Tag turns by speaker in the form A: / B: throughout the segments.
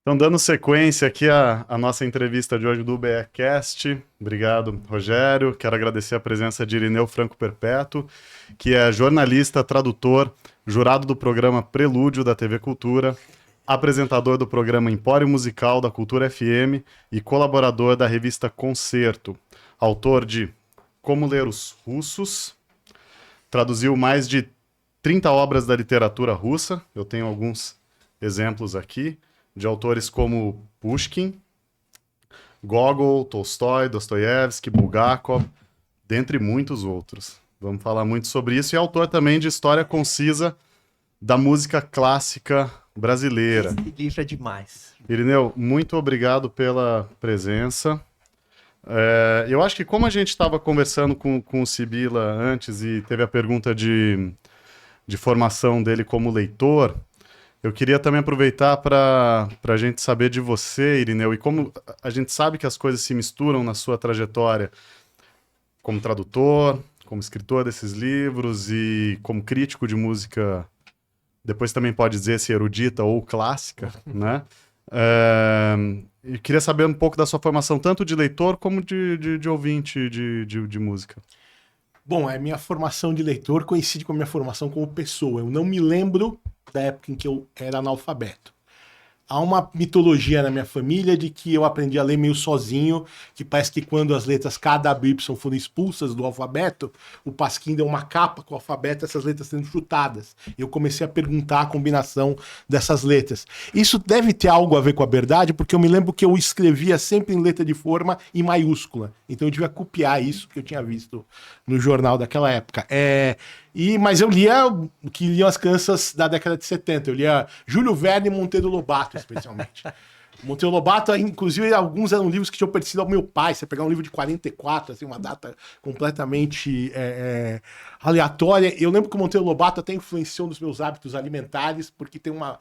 A: Então, dando sequência aqui à nossa entrevista de hoje do BEcast. Obrigado, Rogério. Quero agradecer a presença de Irineu Franco Perpétuo, que é jornalista, tradutor, jurado do programa Prelúdio da TV Cultura, apresentador do programa Empório Musical da Cultura FM e colaborador da revista Concerto. Autor de Como Ler os Russos, traduziu mais de 30 obras da literatura russa. Eu tenho alguns exemplos aqui, de autores como Pushkin, Gogol, Tolstói, Dostoiévski, Bulgakov, dentre muitos outros. Vamos falar muito sobre isso. E autor também de História Concisa da Música Clássica Brasileira.
B: Esse livro é demais.
A: Irineu, muito obrigado pela presença. Eu acho que como a gente estava conversando com o Sibila antes e teve a pergunta de formação dele como leitor, eu queria também aproveitar para a gente saber de você, Irineu, e como a gente sabe que as coisas se misturam na sua trajetória como tradutor, como escritor desses livros e como crítico de música, depois também pode dizer se erudita ou clássica, né? Eu queria saber um pouco da sua formação, tanto de leitor como de ouvinte de música.
C: Bom, a minha formação de leitor coincide com a minha formação como pessoa. Eu não me lembro da época em que eu era analfabeto. Há uma mitologia na minha família de que eu aprendi a ler meio sozinho, que parece que quando as letras K, W, Y foram expulsas do alfabeto, o Pasquim deu uma capa com o alfabeto, essas letras sendo chutadas. Eu comecei a perguntar a combinação dessas letras. Isso deve ter algo a ver com a verdade, porque eu me lembro que eu escrevia sempre em letra de forma em maiúscula. Então eu devia copiar isso que eu tinha visto no jornal daquela época. Mas eu lia o que liam as crianças da década de 70. Eu lia Júlio Verne e Monteiro Lobato, especialmente. Monteiro Lobato, inclusive, alguns eram livros que tinham pertencido ao meu pai. Você pegar um livro de 44, assim, uma data completamente aleatória. Eu lembro que o Monteiro Lobato até influenciou nos meus hábitos alimentares, porque tem uma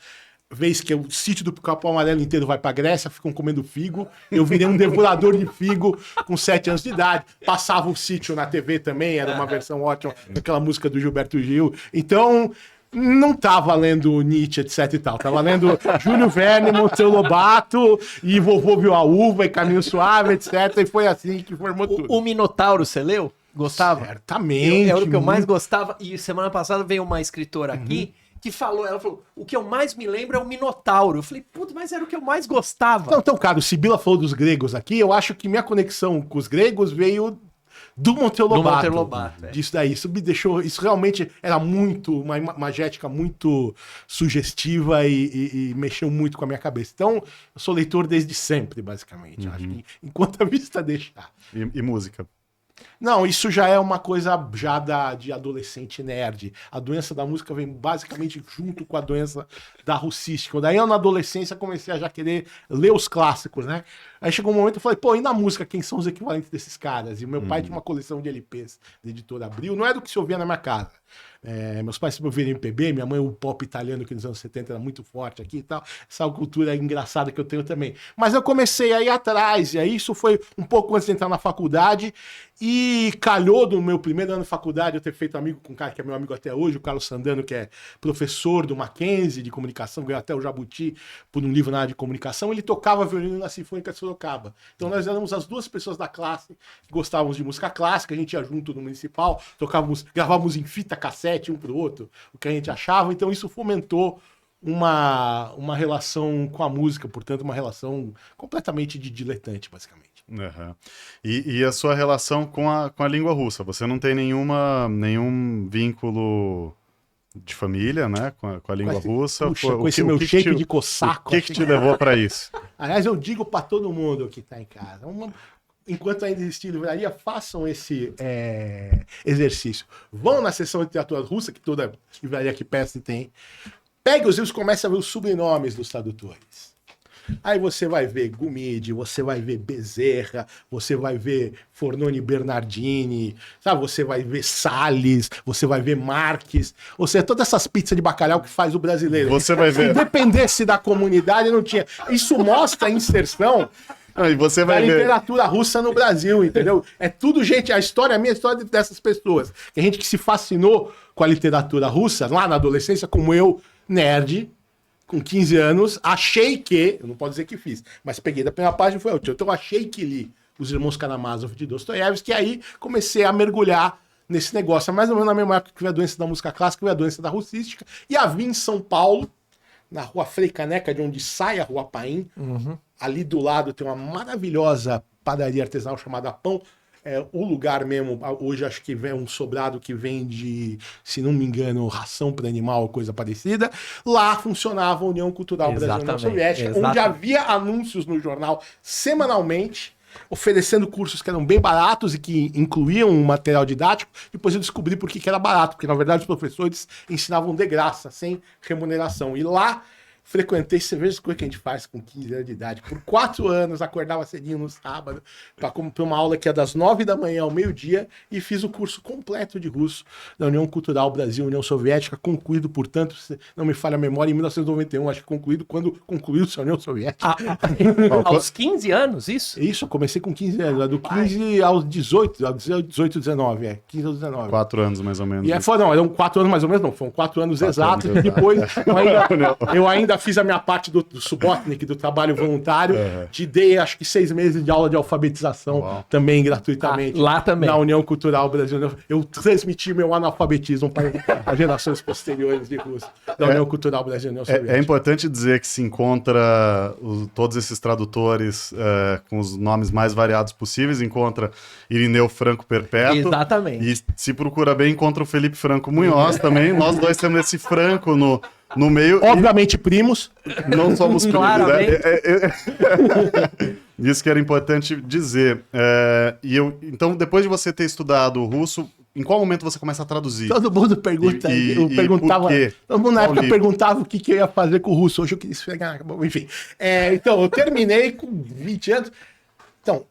C: vez que o sítio do Pica-Pau Amarelo inteiro vai pra Grécia, ficam comendo figo. Eu virei um devorador de figo com 7 anos de idade. Passava o sítio na TV também, era uma versão ótima daquela música do Gilberto Gil. Então, não tava lendo Nietzsche, etc e tal. Tava lendo Júlio Verne, Monteiro Lobato, e Vovô Viu a Uva, e Caminho Suave, etc. E foi assim que formou tudo.
B: O Minotauro, você leu? Gostava?
C: Certamente.
B: Era o que eu mais gostava. E semana passada veio uma escritora aqui que ela falou, o que eu mais me lembro é o Minotauro. Eu falei, puta, mas era o que eu mais gostava.
C: Então, cara, o Sibila falou dos gregos aqui, eu acho que minha conexão com os gregos veio do Monteiro Lobato. Disso daí. Isso me deixou. Isso realmente era muito. Uma imagética muito sugestiva e mexeu muito com a minha cabeça. Então, eu sou leitor desde sempre, basicamente. Acho que enquanto a vista deixar.
A: E música?
C: Não, isso já é uma coisa de adolescente nerd. A doença da música vem basicamente junto com a doença da russística. Daí eu na adolescência comecei a já querer ler os clássicos, né? Aí chegou um momento eu falei, pô, e na música, quem são os equivalentes desses caras? E o meu pai tinha uma coleção de LPs da editora Abril, não é do que se ouvia na minha casa. Meus pais sempre ouviram MPB, minha mãe o pop italiano que nos anos 70 era muito forte aqui e tal, essa cultura engraçada que eu tenho também. Mas eu comecei a ir atrás, e aí isso foi um pouco antes de entrar na faculdade, e calhou do meu primeiro ano de faculdade eu ter feito amigo com um cara que é meu amigo até hoje, o Carlos Sandano, que é professor do Mackenzie de comunicação, ganhou até o Jabuti por um livro na área de comunicação. Ele tocava violino na Sinfônica de Sorocaba. Então nós éramos as duas pessoas da classe que gostávamos de música clássica, a gente ia junto no municipal, gravávamos em fita cassete um pro outro, o que a gente achava. Então isso fomentou uma relação com a música, portanto uma relação completamente de diletante, basicamente.
A: Uhum. E a sua relação com a língua russa? Você não tem nenhum vínculo de família, né, com a língua russa?
C: Puxa, com esse meu shape de cossaco.
A: O que te levou para isso?
C: Aliás, eu digo para todo mundo que está em casa, enquanto ainda existir livraria, façam esse exercício. Vão na seção de literatura russa, que toda livraria que peça tem. Pegue os livros e comece a ver os sobrenomes dos tradutores. Aí você vai ver Gumide, você vai ver Bezerra, você vai ver Fornoni Bernardini, sabe? Você vai ver Salles, você vai ver Marques, ou seja, todas essas pizzas de bacalhau que faz o brasileiro.
A: Você vai ver.
C: Se dependesse da comunidade, não tinha. Isso mostra a inserção
A: e você vai
C: da
A: ver
C: literatura russa no Brasil, entendeu? É tudo gente, a minha história dessas pessoas. Tem gente que se fascinou com a literatura russa lá na adolescência, como eu, nerd, com 15 anos, achei que, eu não posso dizer que fiz, mas peguei da primeira página e foi útil. Então eu achei que li Os Irmãos Karamazov de Dostoiévski, e aí comecei a mergulhar nesse negócio. Mais ou menos na mesma época que veio a doença da música clássica, veio a doença da russística, e havia em São Paulo, na rua Frei Caneca, de onde sai a Rua Paim, ali do lado tem uma maravilhosa padaria artesanal chamada Pão. O lugar mesmo, hoje acho que vem um sobrado que vende, se não me engano, ração para animal ou coisa parecida. Lá funcionava a União Cultural Brasileira Soviética, onde havia anúncios no jornal semanalmente, oferecendo cursos que eram bem baratos e que incluíam um material didático. Depois eu descobri por que era barato, porque na verdade os professores ensinavam de graça, sem remuneração. E lá frequentei, você veja as coisas que a gente faz com 15 anos de idade. Por 4 anos, acordava cedinho no sábado, para uma aula que é das 9 da manhã ao meio-dia, e fiz o curso completo de russo da União Cultural Brasil-União Soviética, concluído, portanto, se não me falha a memória, em 1991, acho que concluído quando concluiu-se a União Soviética.
B: Aos 15 anos, isso?
C: Isso, eu comecei com 15 anos, do 15 aos 18, 19, 15 aos 19.
A: 4 anos, mais ou menos.
C: E não, eram 4 anos mais ou menos, não, foram 4 anos exatos, e depois eu ainda fiz a minha parte do Subotnik, do trabalho voluntário, te dei acho que 6 meses de aula de alfabetização também gratuitamente.
B: Lá também.
C: Na União Cultural Brasileira. Eu transmiti meu analfabetismo para as gerações posteriores de russos da União Cultural Brasileira.
A: É importante dizer que se encontra todos esses tradutores com os nomes mais variados possíveis, encontra Irineu Franco Perpétuo.
B: Exatamente.
A: E se procura bem, encontra o Felipe Franco Munhoz também. Nós dois temos esse Franco no meio.
C: Obviamente, primos.
A: Não somos primos,
B: Claramente.
A: né? Isso que era importante dizer. Então, depois de você ter estudado o russo, em qual momento você começa a traduzir?
C: Todo mundo pergunta. Eu perguntava. Todo mundo na época perguntava o que eu ia fazer com o russo. Hoje eu queria esfregar. Enfim. Então, eu terminei com 20 anos. Então,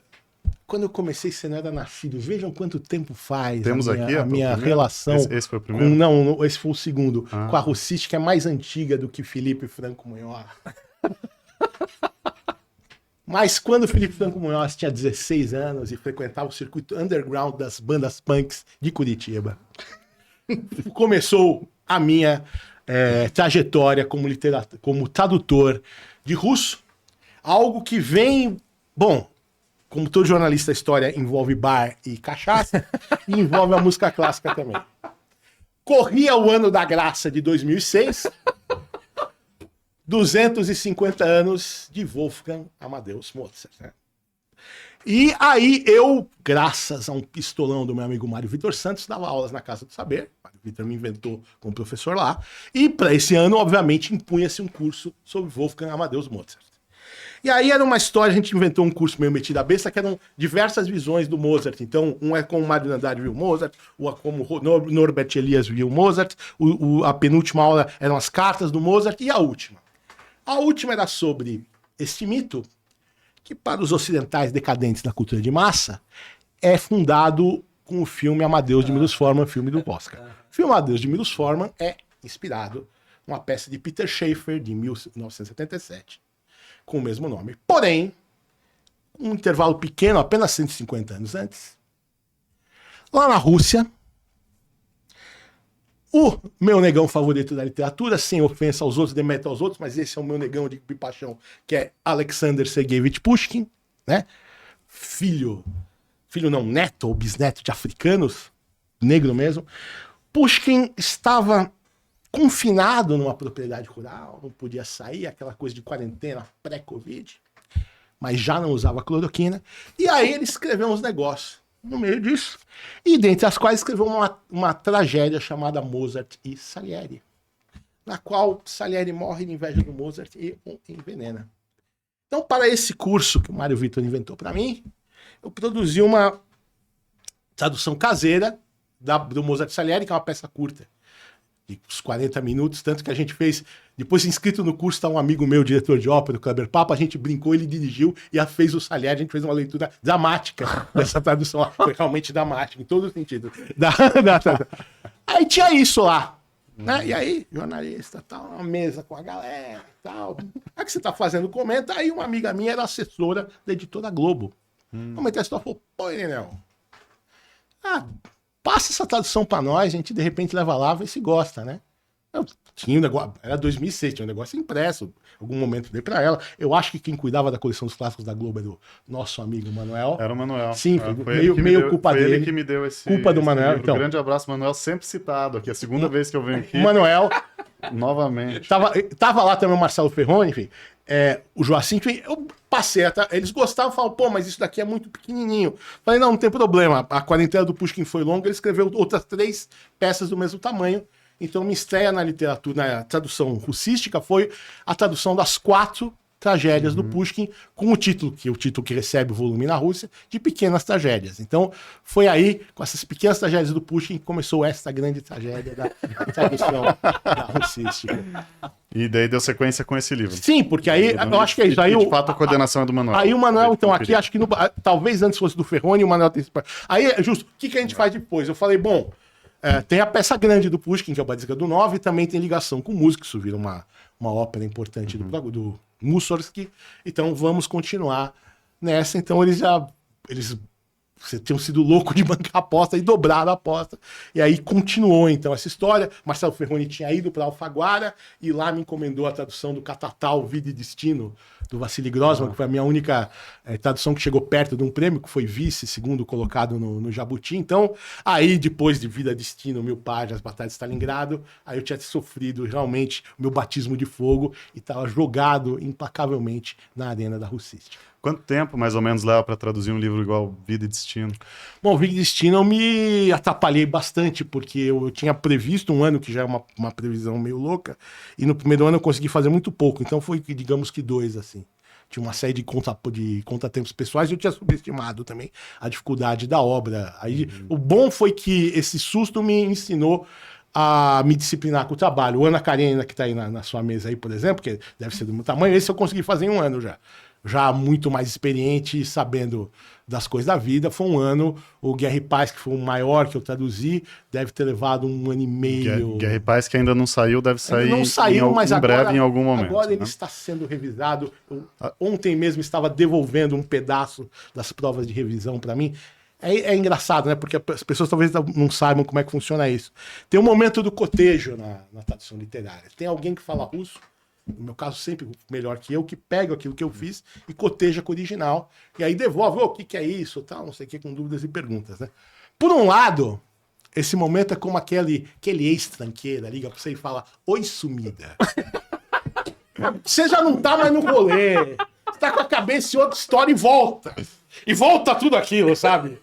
C: quando eu comecei, você não era nascido. Vejam quanto tempo faz.
A: Temos
C: a minha relação.
A: Esse foi o primeiro?
C: Não, esse foi o segundo. Com a russística, é mais antiga do que Felipe Franco Munhoz. Mas quando o Felipe Franco Munhoz tinha 16 anos e frequentava o circuito underground das bandas punks de Curitiba, começou a minha trajetória como tradutor de russo. Algo que vem... Bom, como todo jornalista, a história envolve bar e cachaça, e envolve a música clássica também. Corria o ano da graça de 2006, 250 anos de Wolfgang Amadeus Mozart. Né? E aí eu, graças a um pistolão do meu amigo Mário Vitor Santos, dava aulas na Casa do Saber. Mário Vitor me inventou como professor lá. E para esse ano, obviamente, impunha-se um curso sobre Wolfgang Amadeus Mozart. E aí era uma história, a gente inventou um curso meio metido a besta, que eram diversas visões do Mozart. Então, um é como Mário Andrade viu Mozart, o é como Norbert Elias viu Mozart, a penúltima aula eram as cartas do Mozart, e a última. A última era sobre este mito, que para os ocidentais decadentes da cultura de massa, é fundado com o filme Amadeus de Milos Forman, filme do Oscar. O filme Amadeus de Milos Forman é inspirado numa peça de Peter Shaffer, de 1977, com o mesmo nome. Porém, um intervalo pequeno, apenas 150 anos antes, lá na Rússia, o meu negão favorito da literatura, sem ofensa aos outros, demérito aos outros, mas esse é o meu negão de paixão, que é Alexander Sergeyevich Pushkin, né? Neto ou bisneto de africanos, negro mesmo. Pushkin estava confinado numa propriedade rural, não podia sair, aquela coisa de quarentena pré-Covid, mas já não usava cloroquina. E aí ele escreveu uns negócios no meio disso, e dentre as quais escreveu uma tragédia chamada Mozart e Salieri, na qual Salieri morre de inveja do Mozart e o envenena. Então, para esse curso que o Mário Vitor inventou para mim, eu produzi uma tradução caseira do Mozart e Salieri, que é uma peça curta, de uns 40 minutos, tanto que a gente fez, depois inscrito no curso, está um amigo meu, diretor de ópera, o Kleber Papa, a gente brincou, ele dirigiu e fez o Salieri, a gente fez uma leitura dramática dessa tradução, foi realmente dramática, em todo o sentido. Aí tinha isso lá, né? E aí, jornalista, tal, uma mesa com a galera, tal. Aí que você tá fazendo comenta, aí uma amiga minha era assessora da editora Globo. Comentei a história, falou, pô, Irineu, passa essa tradução pra nós, a gente de repente leva lá, vê se gosta, né? Tinha um negócio, era 2006, tinha um negócio impresso. Em algum momento dei pra ela. Eu acho que quem cuidava da coleção dos clássicos da Globo era o nosso amigo Manuel.
A: Era o Manuel.
C: Sim,
A: foi ele que me
C: meio
A: deu,
C: culpa
A: foi
C: dele.
A: ele que me deu esse
C: Culpa do
A: esse
C: Manuel,
A: livro.
C: então.
A: Grande abraço, Manuel, sempre citado aqui. É a segunda vez que eu venho aqui,
C: O Manuel.
A: novamente.
C: Tava lá também o Marcelo Ferroni, enfim. O Joacim, enfim, eu passei, eles gostavam, falavam, pô, mas isso daqui é muito pequenininho. Falei, não tem problema. A quarentena do Pushkin foi longa, ele escreveu outras 3 peças do mesmo tamanho. Então, minha estreia na literatura, na tradução russística, foi a tradução das 4 tragédias do Pushkin, com o título que recebe o volume na Rússia, de Pequenas Tragédias. Então, foi aí, com essas pequenas tragédias do Pushkin, que começou essa grande tragédia da tradução da russística.
A: E daí deu sequência com esse livro.
C: Sim, porque aí, eu acho que é isso. Aí,
A: de fato, a coordenação é do Manuel.
C: Aí o Manuel, então, aqui, acho que talvez antes fosse do Ferroni, o Manuel tem... Aí, justo, o que a gente faz depois? Eu falei, bom, tem a peça grande do Pushkin, que é o Básica do 9, e também tem ligação com música, isso vira uma ópera importante do Mussorgsky, então vamos continuar nessa. Então eles tinham sido loucos de bancar a aposta e dobraram a aposta, e aí continuou então essa história. Marcelo Ferroni tinha ido para Alfaguara e lá me encomendou a tradução do Catatal, Vida e Destino, do Vassili Grossman, que foi a minha única tradução que chegou perto de um prêmio, que foi vice, segundo colocado no Jabuti. Então, aí depois de Vida, Destino, Mil Páginas, Batalha de Stalingrado, aí eu tinha sofrido realmente o meu batismo de fogo e estava jogado implacavelmente na arena da russística.
A: Quanto tempo, mais ou menos, leva para traduzir um livro igual Vida e Destino?
C: Bom, Vida e Destino eu me atrapalhei bastante, porque eu tinha previsto um ano, que já é uma previsão meio louca, e no primeiro ano eu consegui fazer muito pouco, então foi, digamos que 2, assim. Tinha uma série de contratempos pessoais e eu tinha subestimado também a dificuldade da obra. Aí, o bom foi que esse susto me ensinou a me disciplinar com o trabalho. O Ana Karenina, que está aí na sua mesa aí, por exemplo, que deve ser do meu tamanho, esse eu consegui fazer em 1 ano já. Já muito mais experiente e sabendo das coisas da vida. Foi 1 ano. O Guerra e Paz, que foi o maior que eu traduzi, deve ter levado 1 ano e meio.
A: Guerra e Paz, que ainda não saiu, deve sair
C: não saiu, mas
A: em
C: agora,
A: breve, em algum momento.
C: Agora ele
A: né?
C: está sendo revisado. Ontem mesmo estava devolvendo um pedaço das provas de revisão para mim. É engraçado, né? Porque as pessoas talvez não saibam como é que funciona isso. Tem um momento do cotejo na tradução literária. Tem alguém que fala russo, no meu caso sempre melhor que eu, que pega aquilo que eu fiz e coteja com o original, e aí devolve, o que é isso, tal, não sei o que, com dúvidas e perguntas, né? Por um lado, esse momento é como aquele ex-tranqueira liga pra você e fala, oi, sumida. Você já não tá mais no rolê, você tá com a cabeça em outra história e volta. E volta tudo aquilo, sabe?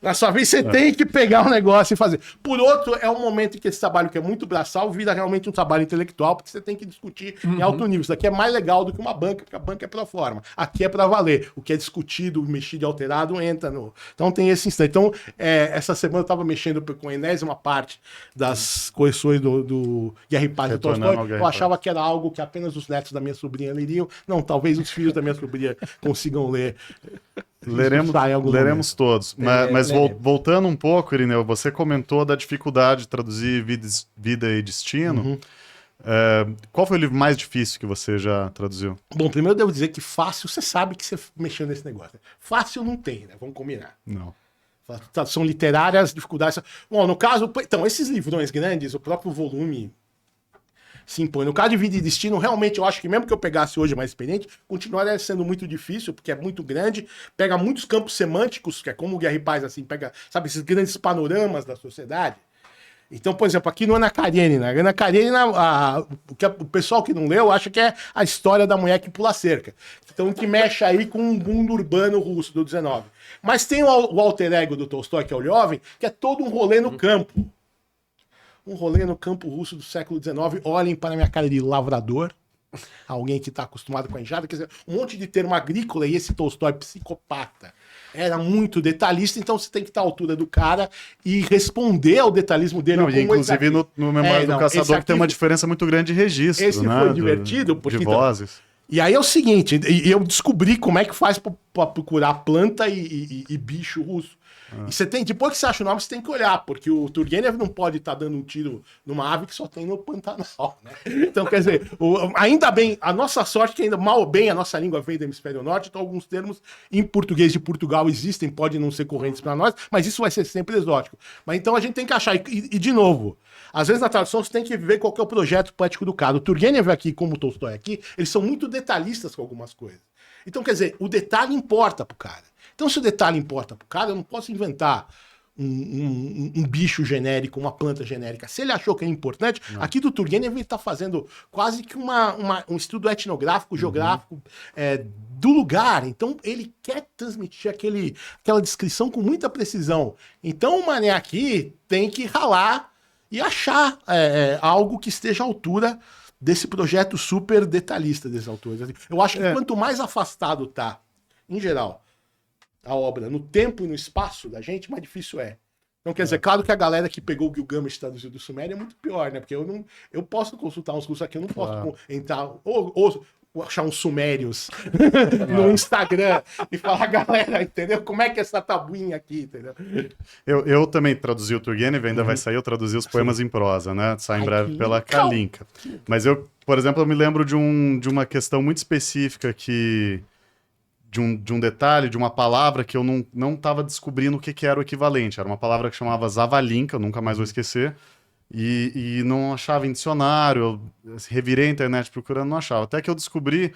C: Na sua vez, você tem que pegar um negócio e fazer. Por outro, é um momento em que esse trabalho, que é muito braçal, vira realmente um trabalho intelectual, porque você tem que discutir em alto nível. Isso daqui é mais legal do que uma banca, porque a banca é pro forma. Aqui é para valer. O que é discutido, mexido e alterado, entra no... Então tem esse instante. Então, essa semana eu estava mexendo com a enésima parte das correções do Guerra e Paz do Tolstói. Eu achava que era algo que apenas os netos da minha sobrinha leriam. Não, talvez os filhos da minha sobrinha consigam ler.
A: Leremos todos. Mas voltando um pouco, Irineu, você comentou da dificuldade de traduzir Vida e Destino. Qual foi o livro mais difícil que você já traduziu?
C: Bom, primeiro eu devo dizer que fácil, você sabe que você mexeu nesse negócio. Né? Fácil não tem, né? Vamos combinar.
A: Não.
C: Tradução literária, as dificuldades... Bom, no caso... Então, esses livrões grandes, o próprio volume... se impõe. No caso de Vida e Destino, realmente eu acho que mesmo que eu pegasse hoje mais experiente, continuaria sendo muito difícil, porque é muito grande, pega muitos campos semânticos, que é como o Guerra e Paz, assim, pega, sabe, esses grandes panoramas da sociedade. Então, por exemplo, aqui no Ana Karenina, o pessoal que não leu acha que é a história da mulher que pula cerca. Então, que mexe aí com um mundo urbano russo do 19. Mas tem o alter ego do Tolstói, que é o Lhovin, que é todo um rolê no campo. Um rolê no campo russo do século XIX. Olhem para a minha cara de lavrador. Alguém que está acostumado com a enxada. Quer dizer, um monte de termo agrícola e esse Tolstói psicopata. Era muito detalhista, então você tem que estar à altura do cara e responder ao detalhismo dele.
A: Não, e inclusive no Memória do Caçador que tem uma diferença muito grande de registro.
C: Esse
A: né?
C: foi divertido. Porque,
A: de vozes.
C: E aí é o seguinte, eu descobri como é que faz para procurar planta e bicho russo. E você tem, depois que você acha o nome, você tem que olhar, porque o Turgenev não pode estar dando um tiro numa ave que só tem no Pantanal, né? Então, quer dizer, ainda bem, a nossa sorte é que ainda mal ou bem a nossa língua vem do hemisfério norte, então alguns termos em português de Portugal existem, podem não ser correntes para nós, mas isso vai ser sempre exótico. Mas então a gente tem que achar, e de novo, às vezes na tradução você tem que ver qual que é o projeto poético do cara. O Turgenev aqui, como o Tolstói aqui, eles são muito detalhistas com algumas coisas. Então, quer dizer, o detalhe importa pro cara. Então, se o detalhe importa pro cara, eu não posso inventar um bicho genérico, uma planta genérica. Se ele achou que é importante, aqui do Turgenev ele está fazendo quase que um estudo etnográfico, geográfico do lugar. Então, ele quer transmitir aquela descrição com muita precisão. Então, o mané aqui tem que ralar e achar algo que esteja à altura desse projeto super detalhista desses autores. Eu acho que quanto mais afastado tá, em geral, a obra no tempo e no espaço da gente, mais difícil é. Então, quer dizer, claro que a galera que pegou o Gilgamesh traduzido do Sumério é muito pior, né? Porque eu posso consultar uns cursos aqui, eu não posso entrar ou achar uns sumérios no Instagram e falar, galera, entendeu? Como é que é essa tabuinha aqui, entendeu?
A: Eu também traduzi o Turgenev, ainda vai sair, eu traduzi os poemas em prosa, né? Sai em breve pela Kalinka. Mas eu, por exemplo, eu me lembro de uma questão muito específica que... De um detalhe, de uma palavra que eu não estava descobrindo o que era o equivalente. Era uma palavra que chamava Zavalinka, eu nunca mais vou esquecer, e não achava em dicionário, eu revirei a internet procurando, não achava. Até que eu descobri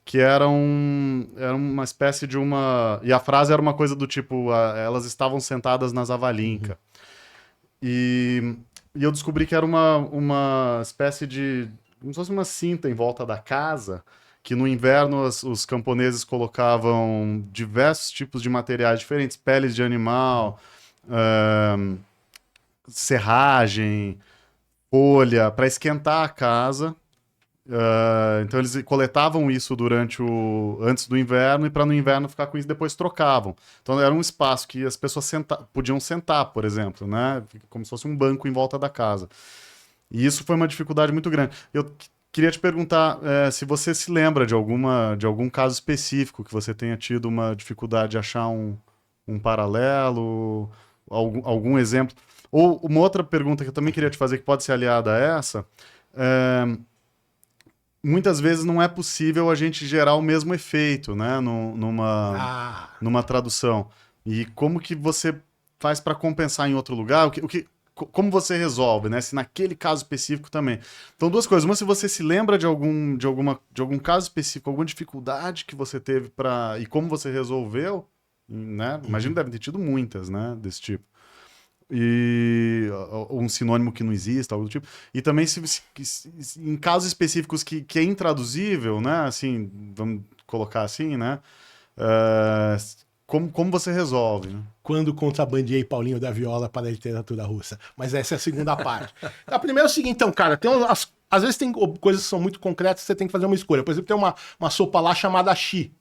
A: que era uma espécie de uma... E a frase era uma coisa do tipo, elas estavam sentadas na Zavalinka. E eu descobri que era uma espécie de... como se fosse uma cinta em volta da casa, que no inverno os camponeses colocavam diversos tipos de materiais diferentes, peles de animal, serragem, folha, para esquentar a casa. Então eles coletavam isso antes do inverno, e para no inverno ficar com isso, depois trocavam. Então era um espaço que as pessoas podiam sentar, por exemplo, né? Como se fosse um banco em volta da casa. E isso foi uma dificuldade muito grande. Eu queria te perguntar se você se lembra de algum caso específico que você tenha tido uma dificuldade de achar um paralelo, algum exemplo. Ou uma outra pergunta que eu também queria te fazer, que pode ser aliada a essa, muitas vezes não é possível a gente gerar o mesmo efeito, né, numa tradução. E como que você faz para compensar em outro lugar? Como você resolve, né? Se naquele caso específico também. Então, duas coisas. Uma, se você se lembra de algum caso específico, alguma dificuldade que você teve e como você resolveu, né? Imagino que devem ter tido muitas, né? Desse tipo. E um sinônimo que não exista, algo do tipo. E também em casos específicos que é intraduzível, né? Assim, vamos colocar assim, né? Como você resolve, né?
C: Quando contrabandeei Paulinho da Viola para a literatura russa. Mas essa é a segunda parte. A primeira é o seguinte, então, cara, às vezes tem coisas que são muito concretas, você tem que fazer uma escolha. Por exemplo, tem uma sopa lá chamada Xi.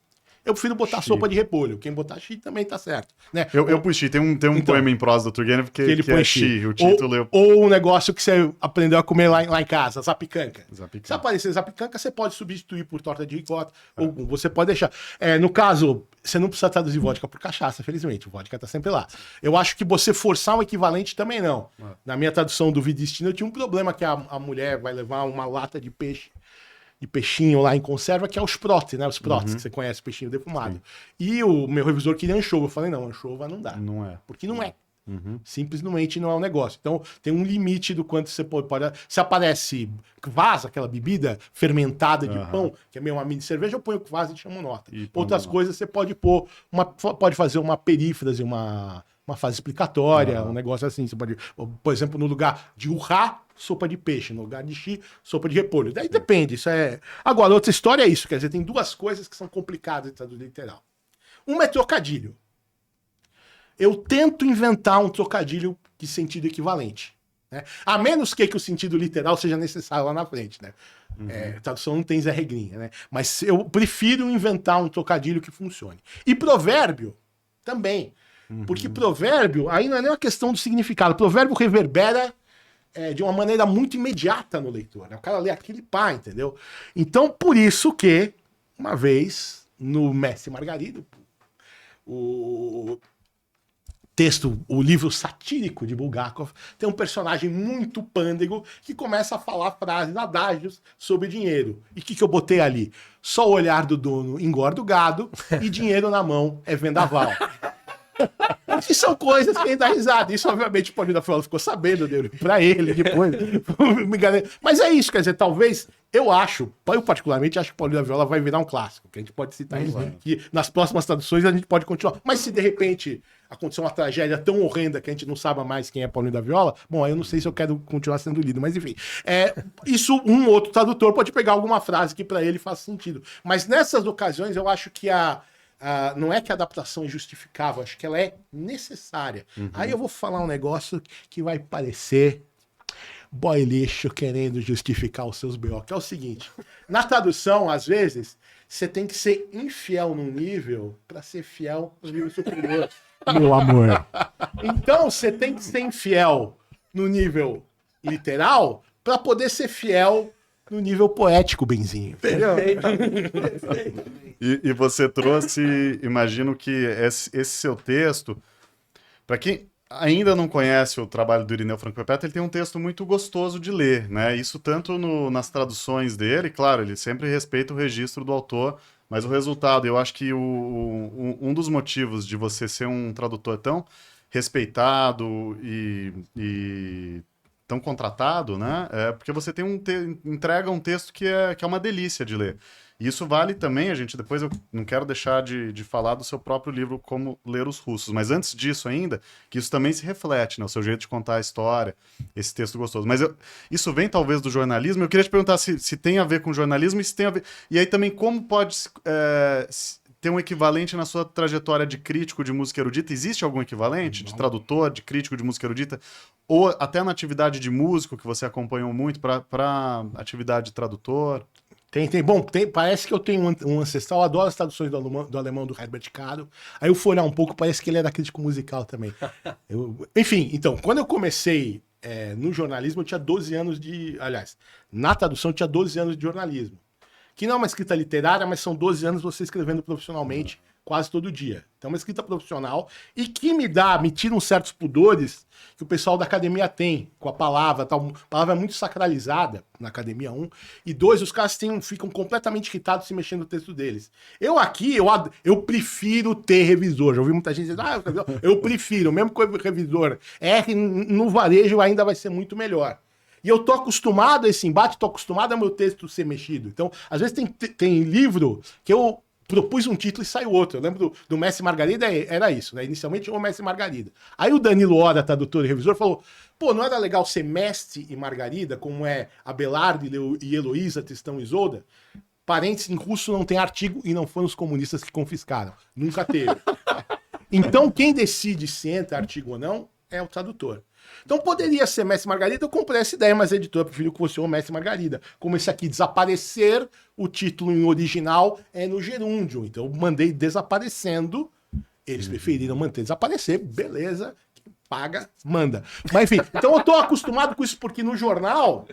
C: Eu prefiro botar sopa de repolho. Quem botar Xi também tá certo. Né?
A: Eu pus Xi. Tem um poema em prosa do Turgenev que
C: ele põe
A: é Xi. O título
C: ou um negócio que você aprendeu a comer lá em casa, zapicanca. Se aparecer zapicanca, você pode substituir por torta de ricota. Ou você pode deixar. No caso, você não precisa traduzir vodka por cachaça, felizmente. O vodka tá sempre lá. Eu acho que você forçar um equivalente também não. Na minha tradução do Vida e Destino, eu tinha um problema que a mulher vai levar uma lata de peixinho lá em conserva, que é o Sprott, né? Os Sprotts, que você conhece, peixinho defumado. Sim. E o meu revisor queria anchova. Eu falei, não, anchova não dá.
A: Não é.
C: Porque não é. Simplesmente não é um negócio. Então, tem um limite do quanto você pode... Se aparece kvass, aquela bebida fermentada de pão, que é meio uma mini cerveja, eu ponho kvass e chamo nota. Outras coisas você pode pôr, pode fazer uma perífrase, uma fase explicatória, um negócio assim. Você pode, por exemplo, no lugar de urrá, sopa de peixe, no lugar de Xi, sopa de repolho. Daí depende, isso é... Agora, outra história é isso, quer dizer, tem duas coisas que são complicadas de traduzir literal. Uma é trocadilho. Eu tento inventar um trocadilho de sentido equivalente, né? A menos que o sentido literal seja necessário lá na frente, né? Tradução não tem Zé Regrinha, né? Mas eu prefiro inventar um trocadilho que funcione. E provérbio também. Porque provérbio, aí não é nem uma questão do significado. Provérbio reverbera de uma maneira muito imediata no leitor, né? O cara lê aquele pá, entendeu? Então, por isso que, uma vez, no Mestre Margarido, texto, o livro satírico de Bulgakov, tem um personagem muito pândego que começa a falar frases, adágios sobre dinheiro. E o que eu botei ali? Só o olhar do dono engorda o gado e dinheiro na mão é vendaval. Que são coisas que ainda dá risada. Isso, obviamente, o Paulinho da Viola ficou sabendo dele, pra ele depois. Mas é isso, quer dizer, talvez, eu particularmente acho que o Paulinho da Viola vai virar um clássico, que a gente pode citar isso, que nas próximas traduções a gente pode continuar. Mas se de repente aconteceu uma tragédia tão horrenda que a gente não sabe mais quem é Paulinho da Viola, bom, aí eu não sei se eu quero continuar sendo lido, mas enfim. Isso, um outro tradutor pode pegar alguma frase que pra ele faça sentido. Mas nessas ocasiões eu acho que não é que a adaptação é justificável, acho que ela é necessária. Aí eu vou falar um negócio que vai parecer boy lixo querendo justificar os seus B.O., que é o seguinte: na tradução, às vezes, você tem que ser infiel num nível para ser fiel no nível superior. Meu amor. Então, você tem que ser infiel no nível literal para poder ser fiel no nível poético, Benzinho.
B: Perfeito.
A: E você trouxe, imagino que esse seu texto, para quem ainda não conhece o trabalho do Irineu Franco Pepetto, ele tem um texto muito gostoso de ler, né? Isso tanto nas traduções dele, claro, ele sempre respeita o registro do autor, mas o resultado, eu acho que um dos motivos de você ser um tradutor tão respeitado e tão contratado, né? É porque você tem entrega um texto que é uma delícia de ler. E isso vale também, depois eu não quero deixar de falar do seu próprio livro Como Ler os Russos, mas antes disso ainda, que isso também se reflete, né? O seu jeito de contar a história, esse texto gostoso. Mas isso vem talvez do jornalismo, eu queria te perguntar se tem a ver com jornalismo e se tem a ver... E aí também como pode ter um equivalente na sua trajetória de crítico de música erudita? Existe algum equivalente de tradutor, de crítico de música erudita? Ou até na atividade de músico, que você acompanhou muito, para atividade de tradutor?
C: Bom, parece que eu tenho um ancestral, eu adoro as traduções do alemão do Herbert Caro. Aí eu fui olhar um pouco, parece que ele era crítico musical também. Enfim, então, quando eu comecei no jornalismo, eu tinha 12 anos aliás, na tradução eu tinha 12 anos de jornalismo. Que não é uma escrita literária, mas são 12 anos você escrevendo profissionalmente quase todo dia. Então é uma escrita profissional e que me tira uns certos pudores que o pessoal da academia tem com a palavra. A palavra é muito sacralizada na academia, 1. E 2, os caras ficam completamente irritados se mexendo no texto deles. Eu prefiro ter revisor. Já ouvi muita gente dizendo, eu prefiro, mesmo que o revisor erre, no varejo ainda vai ser muito melhor. E eu tô acostumado a esse embate, tô acostumado a meu texto ser mexido. Então, às vezes tem livro que eu propus um título e saiu outro. Eu lembro do Mestre e Margarida, era isso, né? Inicialmente o Mestre e Margarida. Aí o Danilo Ora, tradutor e revisor, falou: pô, não era legal ser Mestre e Margarida, como é Abelardo e Heloísa, Tristão e Isolda? Parênteses, em russo não tem artigo e não foram os comunistas que confiscaram. Nunca teve. Então, quem decide se entra artigo ou não é o tradutor. Então poderia ser Mestre Margarida, eu comprei essa ideia, mas a editora preferiu que fosse o Mestre Margarida. Como esse aqui desaparecer, o título em original é no gerúndio. Então eu mandei desaparecendo, eles preferiram manter desaparecer, beleza, paga, manda. Mas enfim, então eu tô acostumado com isso, porque no jornal...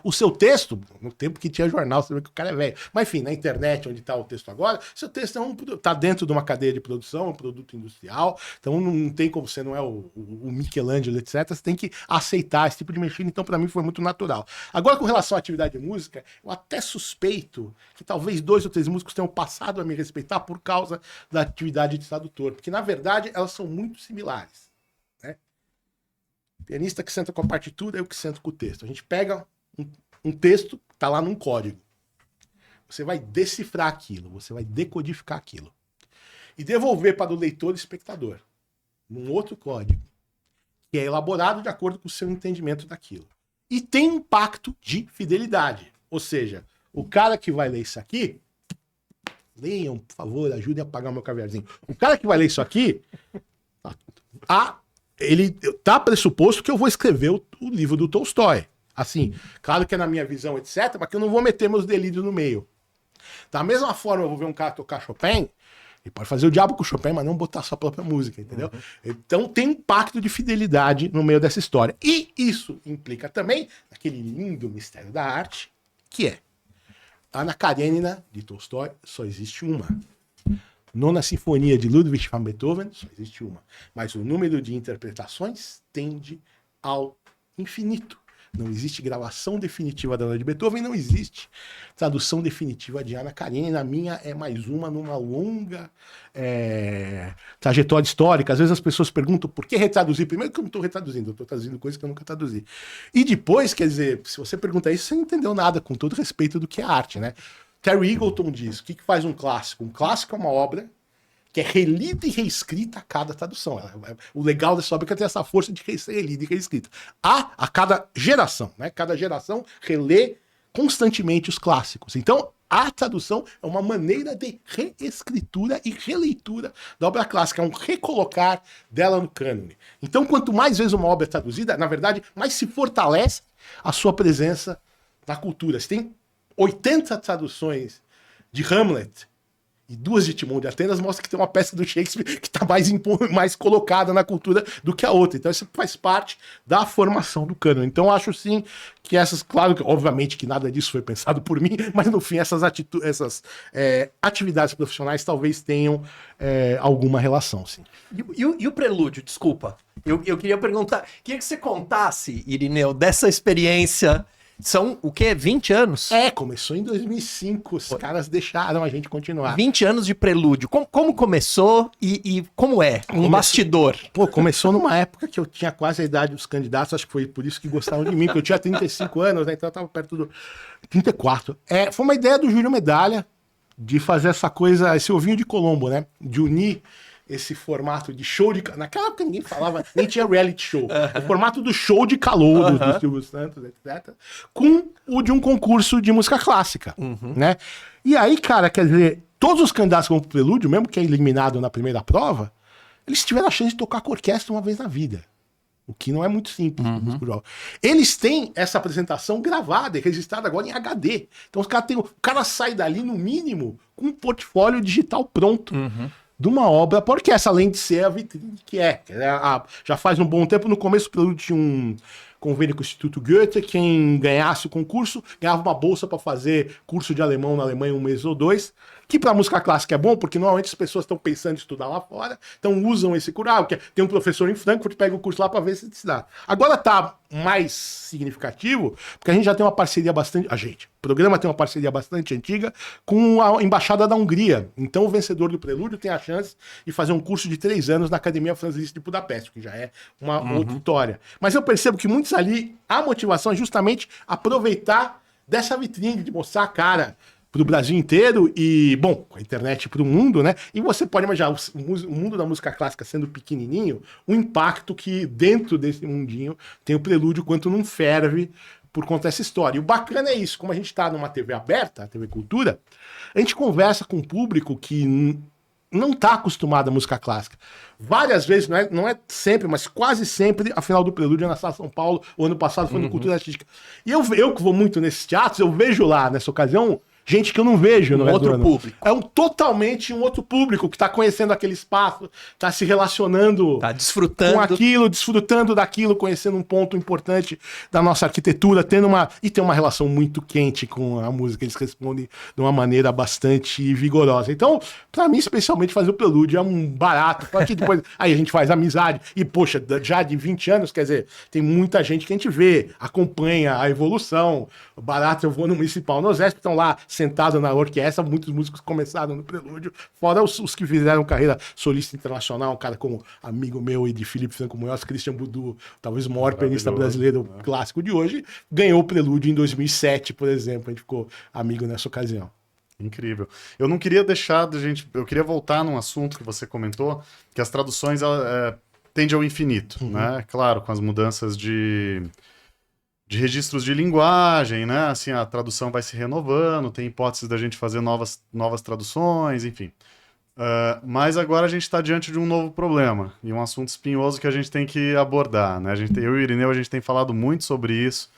C: o seu texto, no tempo que tinha jornal, você vê que o cara é velho. Mas enfim, na internet, onde está o texto agora, seu texto tá dentro de uma cadeia de produção, um produto industrial, então não tem como você não é o Michelangelo, etc. Você tem que aceitar esse tipo de mexida, então para mim foi muito natural. Agora, com relação à atividade de música, eu até suspeito que talvez 2 ou 3 músicos tenham passado a me respeitar por causa da atividade de tradutor, porque na verdade elas são muito similares. Pianista que senta com a partitura, eu que sento com o texto. A gente pega um texto, tá lá num código. Você vai decifrar aquilo, você vai decodificar aquilo. E devolver para o leitor e espectador, num outro código, que é elaborado de acordo com o seu entendimento daquilo. E tem um pacto de fidelidade. Ou seja, o cara que vai ler isso aqui, leiam, por favor, ajudem a pagar o meu caviarzinho. O cara que vai ler isso aqui, ele tá pressuposto que eu vou escrever o livro do Tolstói. Assim, claro que é na minha visão, etc., mas que eu não vou meter meus delírios no meio. Da mesma forma, eu vou ver um cara tocar Chopin, ele pode fazer o diabo com o Chopin, mas não botar sua própria música, entendeu? Então tem um pacto de fidelidade no meio dessa história. E isso implica também aquele lindo mistério da arte, que é Ana Karenina, de Tolstói, só existe uma. Nona Sinfonia de Ludwig van Beethoven, só existe uma. Mas o número de interpretações tende ao infinito. Não existe gravação definitiva da Nona de Beethoven, não existe tradução definitiva de Ana Karenina. A minha é mais uma numa longa trajetória histórica. Às vezes as pessoas perguntam por que retraduzir. Primeiro que eu não estou retraduzindo, eu estou traduzindo coisas que eu nunca traduzi. E depois, quer dizer, se você pergunta isso, você não entendeu nada, com todo respeito do que é arte, né? Terry Eagleton diz, o que faz um clássico? Um clássico é uma obra que é relida e reescrita a cada tradução. O legal dessa obra é que tem essa força de ser relida e reescrita. A cada geração, né? Cada geração relê constantemente os clássicos. Então, a tradução é uma maneira de reescritura e releitura da obra clássica, é um recolocar dela no cânone. Então, quanto mais vezes uma obra é traduzida, na verdade, mais se fortalece a sua presença na cultura. Você tem 80 traduções de Hamlet e 2 de Timão de Atenas, mostra que tem uma peça do Shakespeare que está mais colocada na cultura do que a outra. Então isso faz parte da formação do cânone. Então eu acho sim que essas, claro que obviamente que nada disso foi pensado por mim, mas no fim essas atividades profissionais talvez tenham alguma relação, sim.
B: E o prelúdio, desculpa. Eu queria perguntar, queria que você contasse, Irineu, dessa experiência. São o quê? 20 anos?
C: Começou em 2005, os caras deixaram a gente continuar.
B: 20 anos de prelúdio. Como começou e como é? Bastidor.
C: Começou numa época que eu tinha quase a idade dos candidatos, acho que foi por isso que gostavam de mim, porque eu tinha 35 anos, né? Então eu tava perto do 34. Foi uma ideia do Júlio Medalha de fazer essa coisa, esse ovinho de Colombo, né? De unir esse formato de show de... Naquela época ninguém falava, nem tinha reality show. O formato do show de calor do Silvio Santos, etc. Com o de um concurso de música clássica, né? E aí, cara, quer dizer, todos os candidatos como prelúdio, mesmo que é eliminado na primeira prova, eles tiveram a chance de tocar com orquestra uma vez na vida. O que não é muito simples. Eles têm essa apresentação gravada e registrada agora em HD. Então os caras o cara sai dali, no mínimo, com um portfólio digital pronto. De uma obra para orquestra, além de ser a vitrine que é. Já faz um bom tempo, no começo do período tinha um convênio com o Instituto Goethe, quem ganhasse o concurso ganhava uma bolsa para fazer curso de alemão na Alemanha 1 mês ou 2, que para música clássica é bom, porque normalmente as pessoas estão pensando em estudar lá fora, então usam esse curso. Tem um professor em Frankfurt, pega o curso lá para ver se dá. Agora tá mais significativo, porque a gente já tem uma parceria bastante... O programa tem uma parceria bastante antiga com a Embaixada da Hungria. Então o vencedor do prelúdio tem a chance de fazer um curso de 3 anos na Academia Franz Liszt de Budapeste, que já é uma outra história. Mas eu percebo que muitos ali, a motivação é justamente aproveitar dessa vitrine, de mostrar a cara para o Brasil inteiro e, bom, com a internet para o mundo, né? E você pode imaginar o mundo da música clássica sendo pequenininho, o impacto que dentro desse mundinho tem o prelúdio, quanto não ferve por conta dessa história. E o bacana é isso, como a gente está numa TV aberta, a TV Cultura, a gente conversa com um público que não está acostumado à música clássica. Várias vezes, não é sempre, mas quase sempre, a final do prelúdio é na Sala São Paulo, o ano passado foi no Cultura Artística. E eu que vou muito nesses teatros, eu vejo lá, nessa ocasião, gente que eu não vejo no
B: outro público.
C: É totalmente um outro público que está conhecendo aquele espaço, está se relacionando
B: tá desfrutando
C: com aquilo, desfrutando daquilo, conhecendo um ponto importante da nossa arquitetura, tem uma relação muito quente com a música, eles respondem de uma maneira bastante vigorosa. Então, para mim, especialmente fazer o prelúdio é um barato, porque depois aí a gente faz amizade e, poxa, já de 20 anos, quer dizer, tem muita gente que a gente vê, acompanha a evolução. Barato, eu vou no Municipal no Zesp, estão lá sentado na orquestra, muitos músicos começaram no prelúdio, fora os que fizeram carreira solista internacional, um cara como amigo meu e de Felipe Franco Munhoz, Christian Budu, talvez o maior pianista brasileiro clássico de hoje, ganhou o prelúdio em 2007, por exemplo, a gente ficou amigo nessa ocasião.
A: Incrível. Eu não queria deixar eu queria voltar num assunto que você comentou, que as traduções tendem ao infinito, né? Claro, com as mudanças de registros de linguagem, né? Assim, a tradução vai se renovando, tem hipóteses da gente fazer novas traduções, enfim. Mas agora a gente está diante de um novo problema e um assunto espinhoso que a gente tem que abordar, né? Eu e o Irineu, a gente tem falado muito sobre isso,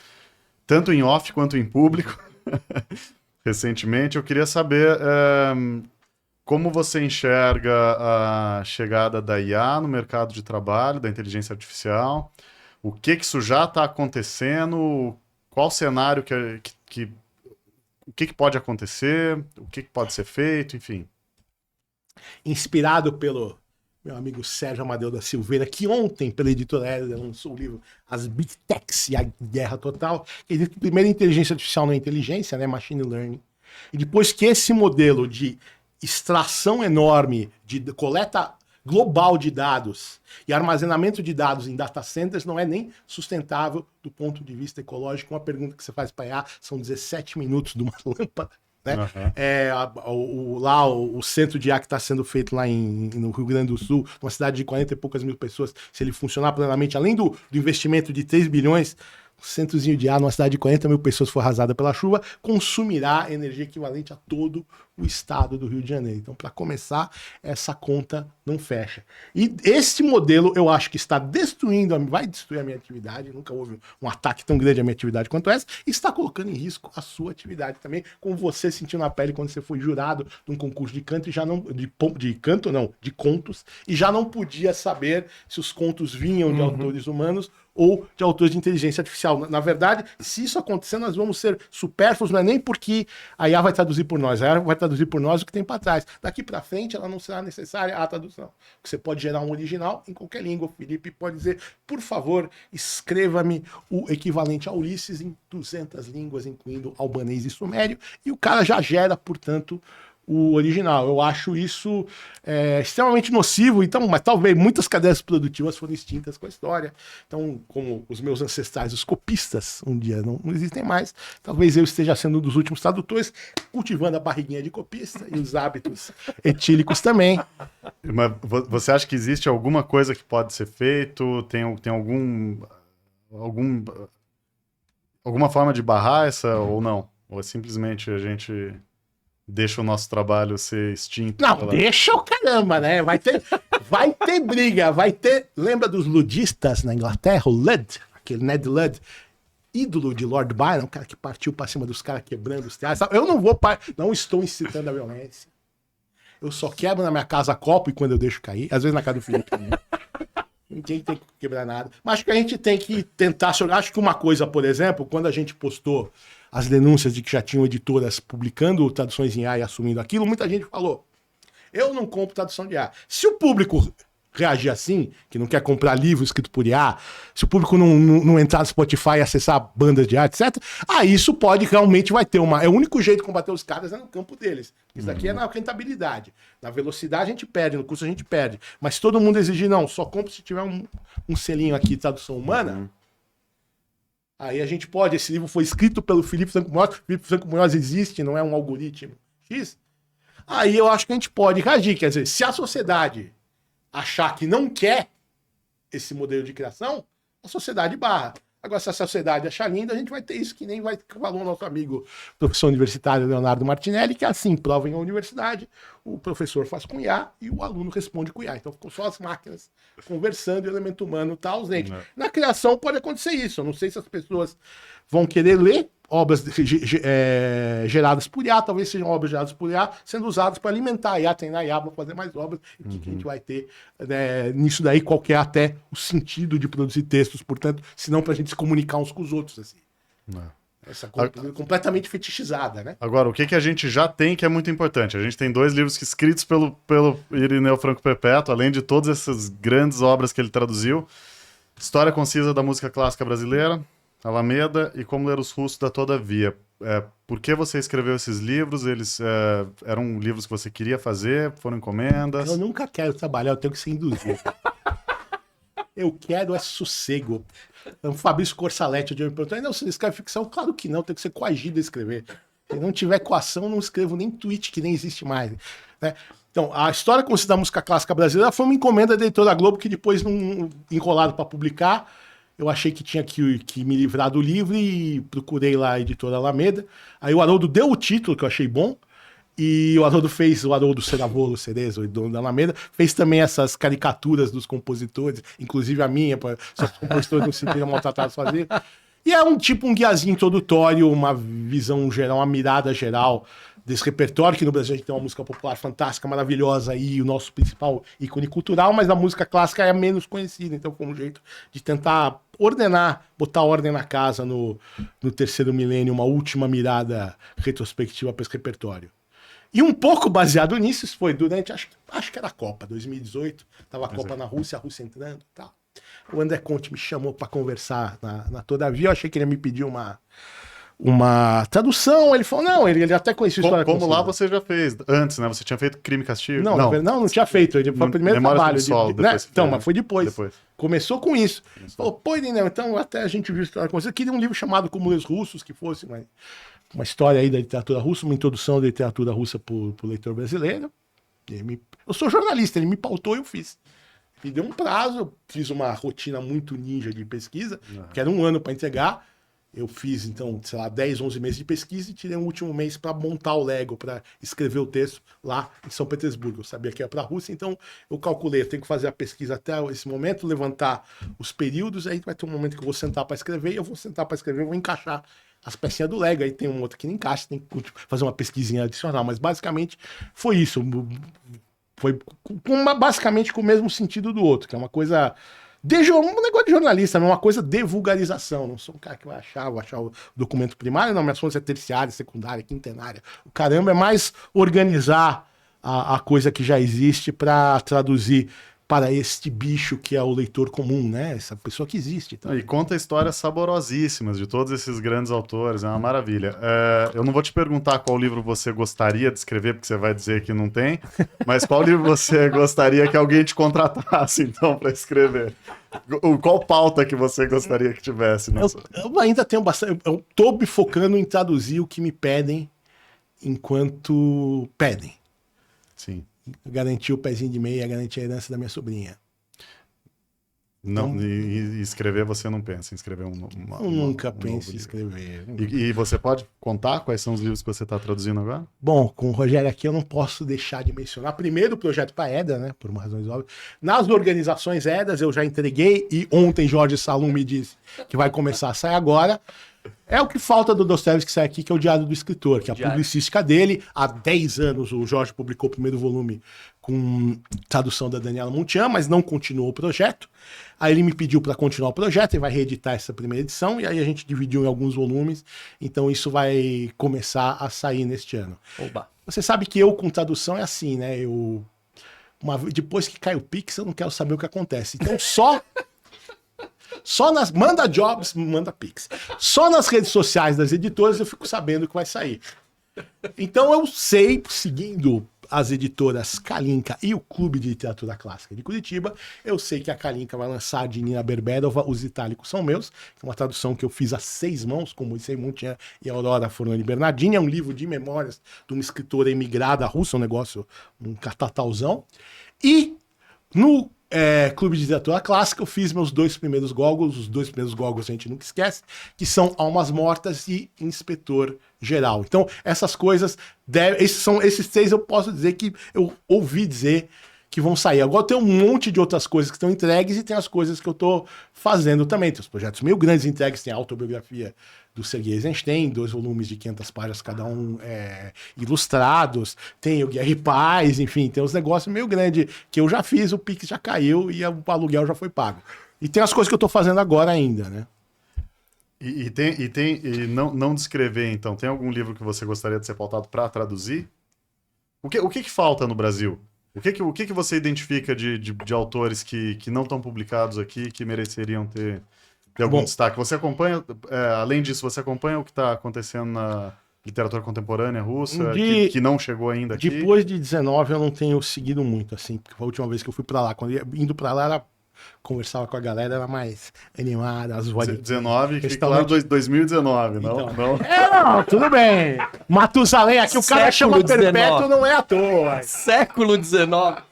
A: tanto em off quanto em público, recentemente. Eu queria saber como você enxerga a chegada da IA no mercado de trabalho, da inteligência artificial. O que isso já está acontecendo? Qual cenário o que pode acontecer? O que pode ser feito? Enfim.
C: inspirado pelo meu amigo Sérgio Amadeu da Silveira, que ontem, pela editora Hélida, lançou o livro As Big Techs e a Guerra Total. Ele diz que primeiro a inteligência artificial não é inteligência, né? Machine Learning. E depois que esse modelo de extração enorme, de coleta global de dados e armazenamento de dados em data centers não é nem sustentável do ponto de vista ecológico. Uma pergunta que você faz para IA são 17 minutos de uma lâmpada. Né? O centro de IA que está sendo feito lá no Rio Grande do Sul, uma cidade de 40 e poucas mil pessoas, se ele funcionar plenamente, além do investimento de 3 bilhões, um centrozinho de ar numa cidade de 40 mil pessoas for arrasada pela chuva, consumirá energia equivalente a todo o estado do Rio de Janeiro. Então, para começar, essa conta não fecha. E esse modelo, eu acho que está destruindo, vai destruir a minha atividade, nunca houve um ataque tão grande à minha atividade quanto essa, e está colocando em risco a sua atividade também, como você sentiu na pele quando você foi jurado de um concurso de canto e já não, de contos, e já não podia saber se os contos vinham de autores humanos ou de autores de inteligência artificial. Na verdade, se isso acontecer, nós vamos ser supérfluos, não é nem porque a IA vai traduzir por nós, a IA vai traduzir por nós o que tem para trás. Daqui para frente, ela não será necessária a tradução. Você pode gerar um original em qualquer língua. O Felipe pode dizer, por favor, escreva-me o equivalente a Ulisses em 200 línguas, incluindo albanês e sumério, e o cara já gera, portanto, o original. Eu acho isso extremamente nocivo, então, mas talvez muitas cadeias produtivas foram extintas com a história. Então, como os meus ancestrais, os copistas, um dia não existem mais, talvez eu esteja sendo um dos últimos tradutores, cultivando a barriguinha de copista e os hábitos etílicos também.
A: Mas você acha que existe alguma coisa que pode ser feito? Tem alguma forma de barrar essa ou não? Ou é simplesmente a gente deixa o nosso trabalho ser extinto?
C: Não, deixa o caramba, né? Vai ter briga, vai ter... Lembra dos ludistas na Inglaterra? O Ludd, aquele Ned Ludd, ídolo de Lord Byron, o cara que partiu pra cima dos caras quebrando os teatros. Eu não estou incitando a violência. Eu só quebro na minha casa copo e quando eu deixo cair, às vezes na casa do Felipe também. Ninguém tem que quebrar nada. Mas acho que a gente tem que tentar... Acho que uma coisa, por exemplo, quando a gente postou as denúncias de que já tinham editoras publicando traduções em IA e assumindo aquilo, muita gente falou, eu não compro tradução de IA. Se o público reagir assim, que não quer comprar livro escrito por IA, se o público não entrar no Spotify e acessar bandas de IA, etc., aí isso pode realmente vai ter uma... É o único jeito de combater os caras é no campo deles. Isso daqui é na rentabilidade. Na velocidade a gente perde, no custo a gente perde. Mas se todo mundo exigir, não, só compra se tiver um selinho aqui, tradução humana... Aí a gente pode, esse livro foi escrito pelo Felipe Franco Munhoz, o Felipe Franco Munhoz existe, não é um algoritmo X. Aí eu acho que a gente pode reagir, quer dizer, se a sociedade achar que não quer esse modelo de criação, a sociedade barra. Agora, se a sociedade achar lindo, a gente vai ter isso que nem falou o nosso amigo professor universitário Leonardo Martinelli, que é assim, prova em uma universidade, o professor faz com IA e o aluno responde com IA. Então ficou só as máquinas conversando e o elemento humano está ausente. Na criação pode acontecer isso. Eu não sei se as pessoas vão querer ler obras geradas por IA, talvez sejam obras geradas por IA, sendo usadas para alimentar a IA, treinar a IA para fazer mais obras. E o que a gente vai ter nisso daí, qual que é até o sentido de produzir textos, portanto, se não para a gente se comunicar uns com os outros. Assim. Essa coisa completamente fetichizada, né?
A: Agora, o que a gente já tem que é muito importante? A gente tem 2 livros escritos pelo Irineu Franco Perpétuo, além de todas essas grandes obras que ele traduziu. História Concisa da Música Clássica Brasileira, Alameda e Como Ler os Russos da Todavia. Por que você escreveu esses livros? Eles eram livros que você queria fazer? Foram encomendas?
C: Eu nunca quero trabalhar, eu tenho que ser induzido. Eu quero sossego. O Fabrício Corsaletti, eu me perguntei, não, você escreve ficção? Claro que não, tem que ser coagido a escrever. Se não tiver coação, não escrevo nem tweet, que nem existe mais. Né? Então, a História Concisa da Música Clássica Brasileira foi uma encomenda da editora Globo que depois, enrolado para publicar, eu achei que tinha que me livrar do livro e procurei lá a editora Alameda. Aí o Haroldo deu o título, que eu achei bom, e o Haroldo Ceravolo Cerezo, o dono da Alameda, fez também essas caricaturas dos compositores, inclusive a minha, para os compositores não se sentiram maltratados fazer. E é um guiazinho introdutório, uma visão geral, uma mirada geral desse repertório, que no Brasil a gente tem uma música popular fantástica, maravilhosa, e o nosso principal ícone cultural, mas a música clássica é menos conhecida, então foi um jeito de tentar botar ordem na casa no terceiro milênio, uma última mirada retrospectiva para esse repertório. E um pouco baseado nisso, isso foi durante, acho que era a Copa, 2018. Tava a Copa na Rússia, a Rússia entrando e tal. O André Conte me chamou para conversar na Todavia. Eu achei que ele ia me pedir uma tradução. Ele falou, não, ele até conhecia a história.
A: Como lá você já fez, antes, né? Você tinha feito Crime e Castigo?
C: Não tinha feito. Ele foi o primeiro trabalho. Então, mas foi depois. Começou com isso. Falou, pô, Irineu, então até a gente viu a história com você. Eu queria um livro chamado Cúmulos Russos, que fosse uma história aí da literatura russa, uma introdução da literatura russa pro leitor brasileiro. Eu sou jornalista, ele me pautou e eu fiz. Me deu um prazo, eu fiz uma rotina muito ninja de pesquisa, que era um ano para entregar. Eu fiz, então, sei lá, 10, 11 meses de pesquisa e tirei um último mês para montar o Lego, para escrever o texto lá em São Petersburgo. Eu sabia que ia para a Rússia, então eu calculei, eu tenho que fazer a pesquisa até esse momento, levantar os períodos, aí vai ter um momento que eu vou sentar para escrever, e eu vou sentar para escrever, eu vou encaixar as pecinhas do Lego, aí tem um outro que não encaixa, tem que fazer uma pesquisinha adicional, mas basicamente foi isso. Foi basicamente com o mesmo sentido do outro, que é uma coisa... Um negócio de jornalista, uma coisa de vulgarização. Não sou um cara que vai achar o documento primário, não. Minhas fontes é terciária, secundária, quintenária. O caramba é mais organizar a coisa que já existe para traduzir para este bicho que é o leitor comum, né? Essa pessoa que existe. Então.
A: E conta histórias saborosíssimas de todos esses grandes autores, é uma maravilha. Eu não vou te perguntar qual livro você gostaria de escrever, porque você vai dizer que não tem, mas qual livro você gostaria que alguém te contratasse, então, para escrever? Qual pauta que você gostaria que tivesse?
C: Eu ainda tenho bastante... Eu tô me focando em traduzir o que me pedem enquanto pedem.
A: Sim.
C: Garantir o pezinho de meia, garantir a herança da minha sobrinha.
A: Não, então, e escrever você não pensa em escrever
C: eu nunca penso em escrever.
A: E você pode contar quais são os livros que você está traduzindo agora?
C: Bom, com o Rogério aqui eu não posso deixar de mencionar. Primeiro o projeto para EDA, né? Por uma razão óbvia. Nas organizações EDAs eu já entreguei e ontem Jorge Salum me disse que vai começar a sair agora. É o que falta do Dostoiévski que sai aqui, que é o Diário do Escritor, que é a publicística dele. Há 10 anos o Jorge publicou o primeiro volume com tradução da Daniela Montian, mas não continuou o projeto. Aí ele me pediu para continuar o projeto, ele vai reeditar essa primeira edição, e aí a gente dividiu em alguns volumes, então isso vai começar a sair neste ano.
B: Oba.
C: Você sabe que eu com tradução é assim, né? Depois que cai o Pix, eu não quero saber o que acontece. Então manda jobs, manda Pix. Só nas redes sociais das editoras eu fico sabendo o que vai sair. Então eu sei, seguindo as editoras Kalinka e o Clube de Literatura Clássica de Curitiba, eu sei que a Kalinka vai lançar de Nina Berberova Os Itálicos São Meus, que é uma tradução que eu fiz a 6 mãos, com Moisés Montian e Aurora Forlani Bernardini. É um livro de memórias de uma escritora emigrada russa, um negócio, um catatauzão. E no Clube de Literatura Clássica, eu fiz meus 2 primeiros gogos, os 2 primeiros gogos a gente nunca esquece, que são Almas Mortas e Inspetor Geral. Então, essas coisas, esses 3 eu posso dizer que eu ouvi dizer que vão sair. Agora tem um monte de outras coisas que estão entregues e tem as coisas que eu tô fazendo também. Tem os projetos meio grandes entregues, tem a autobiografia do Sergei Eisenstein, 2 volumes de 500 páginas cada um ilustrados, tem o Guerra e Paz, enfim, tem uns negócios meio grandes que eu já fiz, o Pix já caiu e o aluguel já foi pago. E tem as coisas que eu tô fazendo agora ainda, né?
A: E não descrever, então, tem algum livro que você gostaria de ser pautado para traduzir? O que falta no Brasil? O que você identifica de autores que não estão publicados aqui, que mereceriam ter algum destaque? Você acompanha, além disso, você acompanha o que está acontecendo na literatura contemporânea russa, que não chegou ainda aqui?
C: Depois de 19 eu não tenho seguido muito, assim, porque foi a última vez que eu fui para lá. Indo para lá, conversava com a galera, era mais animada, as vozes.
A: 19, que claro, 2019, não?
C: Então,
A: não.
C: Não, tudo bem. Matusalém, aqui o cara chama perpétuo, não é à toa.
B: Século XIX.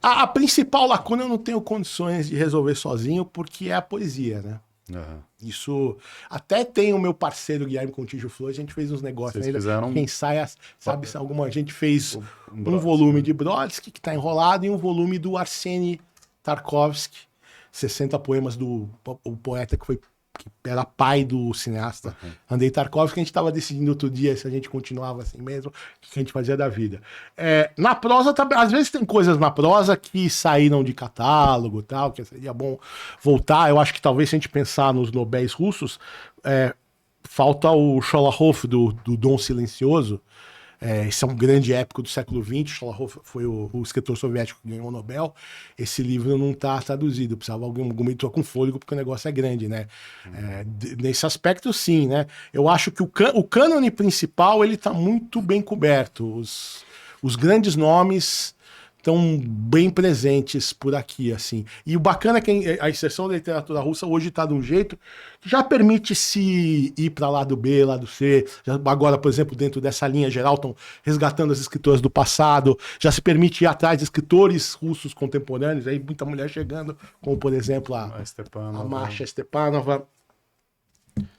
C: A principal lacuna eu não tenho condições de resolver sozinho, porque é a poesia, né?
A: Uhum.
C: Isso. Até tem o meu parceiro Guilherme Contígio Flores, a gente fez uns negócios ainda. Quem sai, sabe, a gente fez um volume de Brodsky, que tá enrolado, e um volume do Arseny Tarkovsky, 60 poemas do poeta que era pai do cineasta Andrei Tarkovsky, que a gente estava decidindo outro dia se a gente continuava assim mesmo, o que a gente fazia da vida. Na prosa, às vezes tem coisas na prosa que saíram de catálogo e tal, que seria bom voltar. Eu acho que talvez se a gente pensar nos Nobéis russos, falta o Sholokhov do Dom Silencioso, Esse é um grande épico do século XX. Sholokhov foi o escritor soviético que ganhou o Nobel. Esse livro não está traduzido. Precisava algum editor com fôlego, porque o negócio é grande, né? Nesse aspecto, sim, né? Eu acho que o cânone principal ele está muito bem coberto. Os grandes nomes estão bem presentes por aqui, assim. E o bacana é que a inserção da literatura russa hoje está de um jeito que já permite se ir para lado B, lado C. Agora, por exemplo, dentro dessa linha geral, estão resgatando as escritoras do passado. Já se permite ir atrás de escritores russos contemporâneos. Aí muita mulher chegando, como, por exemplo, a Masha Stepanova.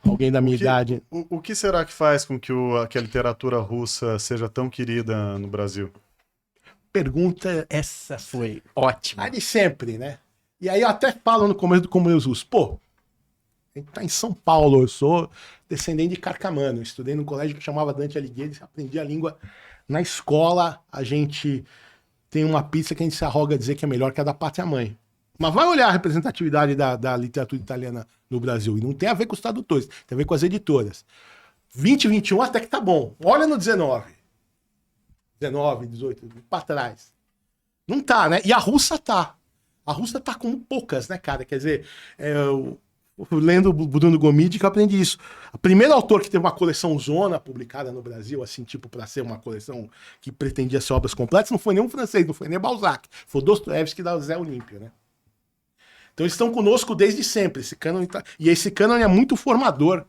C: Alguém da minha idade.
A: O que será que faz com que a literatura russa seja tão querida no Brasil?
C: Pergunta
B: Essa foi ótima.
C: a de sempre, né? E aí eu até falo no começo do Comunismo Russo, pô, a gente tá em São Paulo, eu sou descendente de carcamano, eu estudei num colégio que chamava Dante Alighieri, aprendi a língua na escola, a gente tem uma pizza que a gente se arroga a dizer que é melhor que a da pátria-mãe. Mas vai olhar a representatividade da literatura italiana no Brasil, e não tem a ver com os tradutores, tem a ver com as editoras. 20, 21 até que tá bom, olha no 19, 18, para trás. Não tá, né? E a russa tá. A russa tá como poucas, né, cara? Quer dizer, lendo o Bruno Gomide que eu aprendi isso. O primeiro autor que teve uma coleção zona publicada no Brasil, assim, tipo, para ser uma coleção que pretendia ser obras completas, não foi nem um francês, não foi nem Balzac. Foi o Dostoiévski da Zé Olímpio, né? Então eles estão conosco desde sempre. E esse cânone é muito formador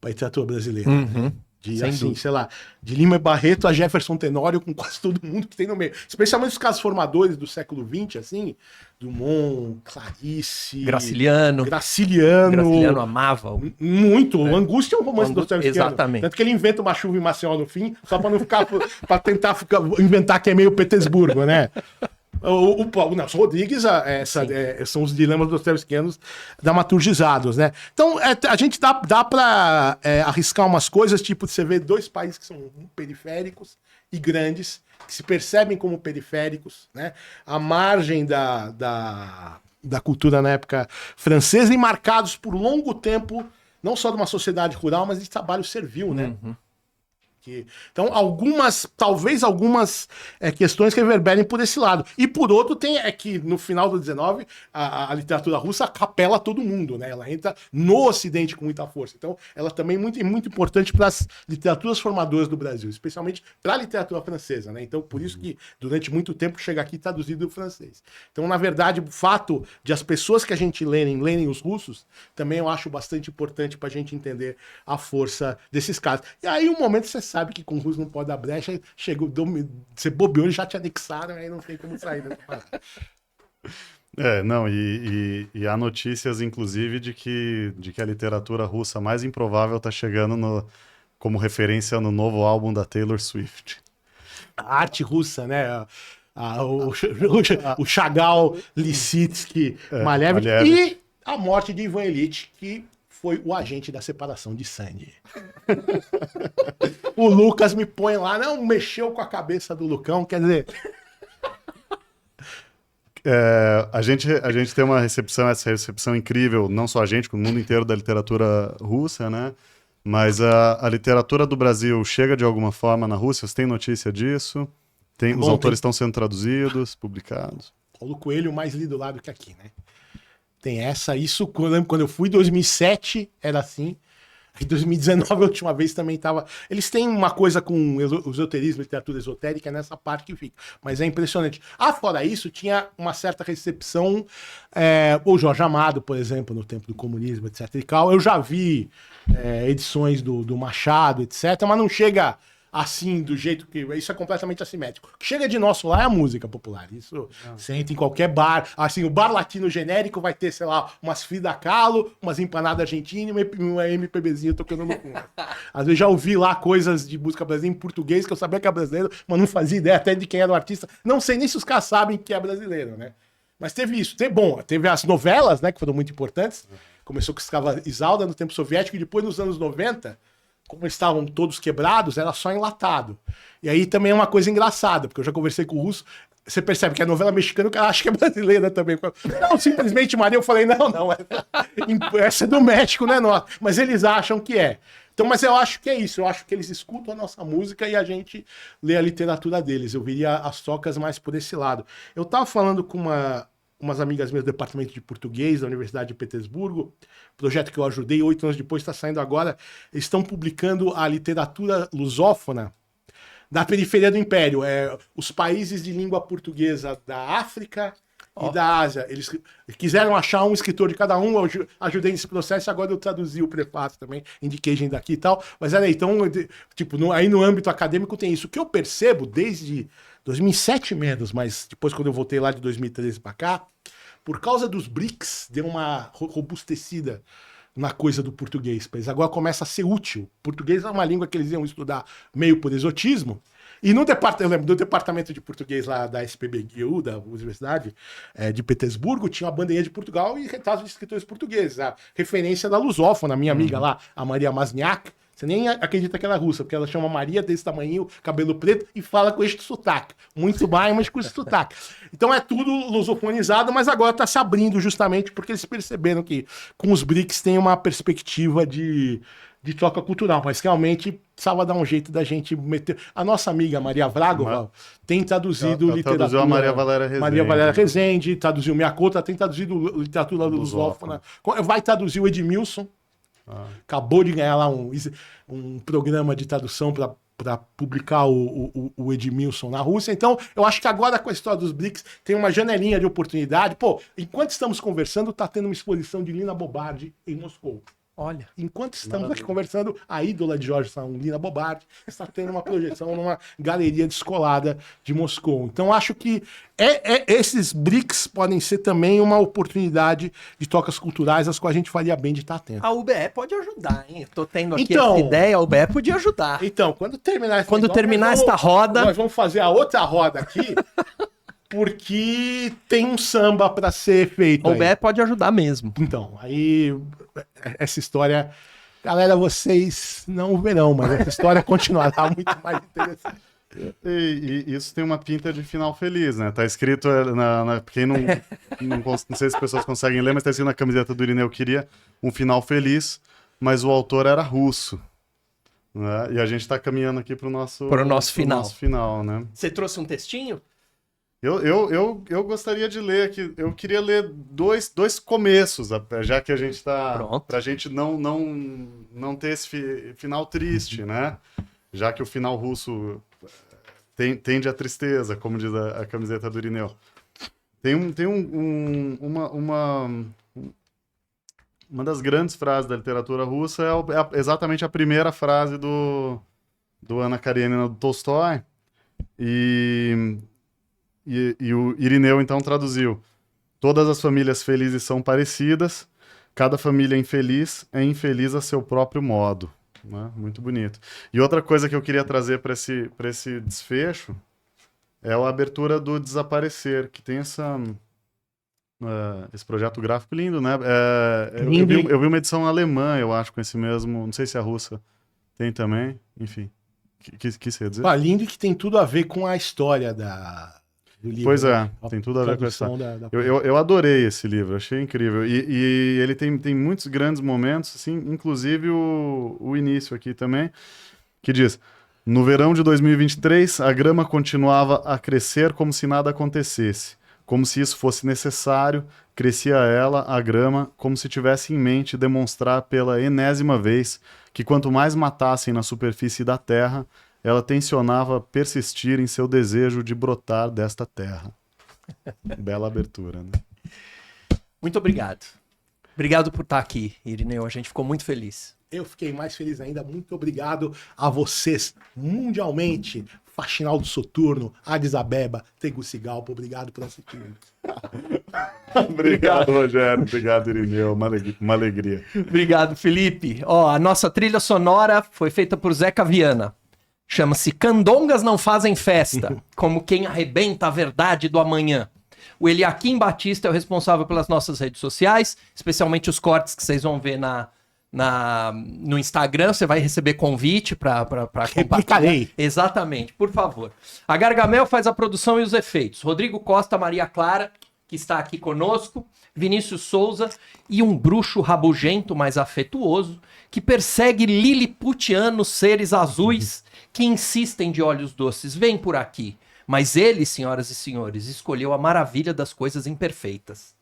C: para a literatura brasileira.
B: Uhum.
C: De Lima e Barreto a Jefferson Tenório, com quase todo mundo que tem no meio. Especialmente os casos formadores do século XX, assim, Dumont, Clarice...
B: Graciliano amava.
C: Muito. O Angústia é um romance do Dostoiévskiano.
B: Exatamente.
C: Tanto que ele inventa uma chuva em Maceió no fim, só para não ficar... para tentar inventar que é meio Petersburgo, né? O Nelson Rodrigues, são os dilemas dostoiévskianos dramaturgizados, né? Então, a gente dá para arriscar umas coisas, tipo, você vê dois países que são periféricos e grandes, que se percebem como periféricos, né? À margem da cultura na época francesa e marcados por longo tempo, não só de uma sociedade rural, mas de trabalho servil, né?
B: Uhum.
C: Então, talvez algumas questões que reverberem por esse lado. E por outro, tem que no final do 19, a literatura russa capela todo mundo, né? Ela entra no Ocidente com muita força. Então, ela também é muito, muito importante para as literaturas formadoras do Brasil, especialmente para a literatura francesa, né? Então, por isso que durante muito tempo chega aqui traduzido do francês. Então, na verdade, o fato de as pessoas que a gente lerem os russos, também eu acho bastante importante para a gente entender a força desses casos. E aí, um momento você sabe que com o russo não pode dar brecha, você bobeou e já te anexaram, aí não tem como sair dessa parada.
A: E há notícias, inclusive, de que a literatura russa mais improvável está chegando como referência no novo álbum da Taylor Swift.
C: A arte russa, né? O Chagall, Lissitsky, Malev e a morte de Ivan Ilitch, que foi o agente da separação de Sandy. O Lucas me põe lá, não mexeu com a cabeça do Lucão, quer dizer...
A: A gente tem essa recepção incrível, não só a gente, como o mundo inteiro da literatura russa, né? Mas a literatura do Brasil chega de alguma forma na Rússia? Você tem notícia disso? Os autores estão sendo traduzidos, publicados?
C: Paulo Coelho mais lido lá do que aqui, né? Tem isso, eu lembro quando eu fui em 2007, era assim. Em 2019, a última vez também estava... Eles têm uma coisa com o esoterismo, literatura esotérica, nessa parte que fica. Mas é impressionante. Fora isso, tinha uma certa recepção... o Jorge Amado, por exemplo, no tempo do comunismo, etc. E tal. Eu já vi edições do Machado, etc. Mas não chega... assim, do jeito que... Isso é completamente assimétrico. O que chega de nosso lá é a música popular. Isso você entra em qualquer bar. Assim, o bar latino genérico vai ter, sei lá, umas Frida Kahlo, umas empanadas argentinas e uma MPBzinha tocando no fundo. Às vezes já ouvi lá coisas de música brasileira em português, que eu sabia que era brasileiro, mas não fazia ideia até de quem era o artista. Não sei nem se os caras sabem que é brasileiro, né? Mas teve isso. Teve as novelas, né, que foram muito importantes. Começou com Escrava Isalda no tempo soviético e depois, nos anos 90... como estavam todos quebrados, era só enlatado. E aí também é uma coisa engraçada, porque eu já conversei com o russo, você percebe que a novela mexicana, o cara acha que é brasileira também. Não, simplesmente Maria, eu falei, não, essa é do México, não é nossa. Mas eles acham que é. Então, mas eu acho que é isso. Eu acho que eles escutam a nossa música e a gente lê a literatura deles. Eu veria as tocas mais por esse lado. Eu tava falando com umas amigas minhas do departamento de português da Universidade de Petersburgo, projeto que eu ajudei, 8 anos depois está saindo agora. Eles estão publicando a literatura lusófona da periferia do Império. Os países de língua portuguesa da África e da Ásia. Eles quiseram achar um escritor de cada um, eu ajudei nesse processo, agora eu traduzi o prefácio também, indiquei gente daqui e tal. Mas era aí, então, tipo, aí no âmbito acadêmico tem isso. O que eu percebo desde 2007 menos, mas depois quando eu voltei lá de 2013 para cá, por causa dos BRICS, deu uma robustecida na coisa do português. Mas agora começa a ser útil. Português é uma língua que eles iam estudar meio por exotismo. E no eu lembro do departamento de português lá da SPBGU, da Universidade de Petersburgo, tinha uma bandeirinha de Portugal e retratos de escritores portugueses. A referência da lusófona, minha amiga lá, a Maria Masniak. Você nem acredita que ela é russa, porque ela chama Maria desse tamanho, cabelo preto, e fala com este sotaque. Muito bem, mas com esse sotaque. Então é tudo lusofonizado, mas agora está se abrindo justamente porque eles perceberam que com os BRICS tem uma perspectiva de troca cultural, mas realmente precisava dar um jeito da gente meter... A nossa amiga Maria Vragova tem traduzido literatura... Traduziu
A: a Maria Valéria Rezende.
C: Maria Valéria Rezende, traduziu Minha Couta, tem traduzido literatura lusófona. Vai traduzir o Edmilson. Acabou de ganhar lá um programa de tradução para publicar o Edmilson na Rússia. Então, eu acho que agora com a história dos BRICS tem uma janelinha de oportunidade. Pô, enquanto estamos conversando, está tendo uma exposição de Lina Bobardi em Moscou.
B: Olha.
C: Enquanto estamos aqui conversando, a ídola de Jorge São, Lina Bobardi, está tendo uma projeção numa galeria descolada de Moscou. Então, acho que esses BRICS podem ser também uma oportunidade de trocas culturais, as quais a gente faria bem de estar atento.
B: A UBE pode ajudar, hein? Tô tendo aqui essa ideia, a UBE podia ajudar.
C: Então, quando terminar
B: esta roda...
C: Nós vamos fazer a outra roda aqui, porque tem um samba para ser feito.
B: A UBE pode ajudar mesmo.
C: Então, aí... Essa história, galera, vocês não verão, mas essa história continuará muito mais interessante.
A: E isso tem uma pinta de final feliz, né? Tá escrito quem não sei se as pessoas conseguem ler, mas tá escrito na camiseta do Irineu, queria um final feliz, mas o autor era russo. Né? E a gente tá caminhando aqui pro nosso final, né?
B: Você trouxe um textinho?
A: Eu gostaria de ler aqui. Eu queria ler dois começos, já que a gente tá. Pra gente não ter esse final triste, né? Já que o final russo tende à tristeza, como diz a camiseta do Irineu. Uma das grandes frases da literatura russa é exatamente a primeira frase do Ana Karenina do Tolstói. E o Irineu, então, traduziu: todas as famílias felizes são parecidas, cada família infeliz é infeliz a seu próprio modo. Né? Muito bonito. E outra coisa que eu queria trazer para esse desfecho é a abertura do Desaparecer, que tem esse projeto gráfico lindo, né? Eu vi uma edição alemã, eu acho, com esse mesmo... Não sei se a russa tem também, enfim. Quis dizer?
C: Lindo e que tem tudo a ver com a história do livro.
A: Pois é, tem tudo a ver com essa... Eu adorei esse livro, achei incrível. E ele tem muitos grandes momentos, assim, inclusive o início aqui também, que diz: no verão de 2023, a grama continuava a crescer como se nada acontecesse. Como se isso fosse necessário, crescia ela, a grama, como se tivesse em mente demonstrar pela enésima vez que quanto mais matassem na superfície da terra, ela tensionava persistir em seu desejo de brotar desta terra. Bela abertura, né?
B: Muito obrigado. Obrigado por estar aqui, Irineu. A gente ficou muito feliz.
C: Eu fiquei mais feliz ainda. Muito obrigado a vocês, mundialmente. Faxinal do Soturno, Addis Abeba, Tegucigalpa. Obrigado por assistir.
A: Obrigado, Rogério. Obrigado, Irineu. Uma alegria.
B: Obrigado, Felipe. A nossa trilha sonora foi feita por Zeca Viana. Chama-se Candongas Não Fazem Festa, como quem arrebenta a verdade do amanhã. O Eliakim Batista é o responsável pelas nossas redes sociais, especialmente os cortes que vocês vão ver no Instagram. Você vai receber convite para compartilhar. Exatamente, por favor. A Gargamel faz a produção e os efeitos. Rodrigo Costa, Maria Clara que está aqui conosco, Vinícius Souza, e um bruxo rabugento, mas afetuoso, que persegue liliputianos seres azuis que insistem de olhos doces. Vem por aqui. Mas ele, senhoras e senhores, escolheu a maravilha das coisas imperfeitas.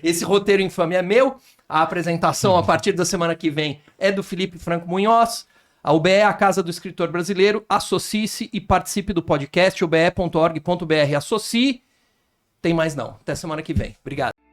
B: Esse roteiro infame é meu. A apresentação, a partir da semana que vem, é do Felipe Franco Munhoz. A UBE é a Casa do Escritor Brasileiro. Associe-se e participe do podcast ube.org.br. Associe. Tem mais não. Até semana que vem. Obrigado.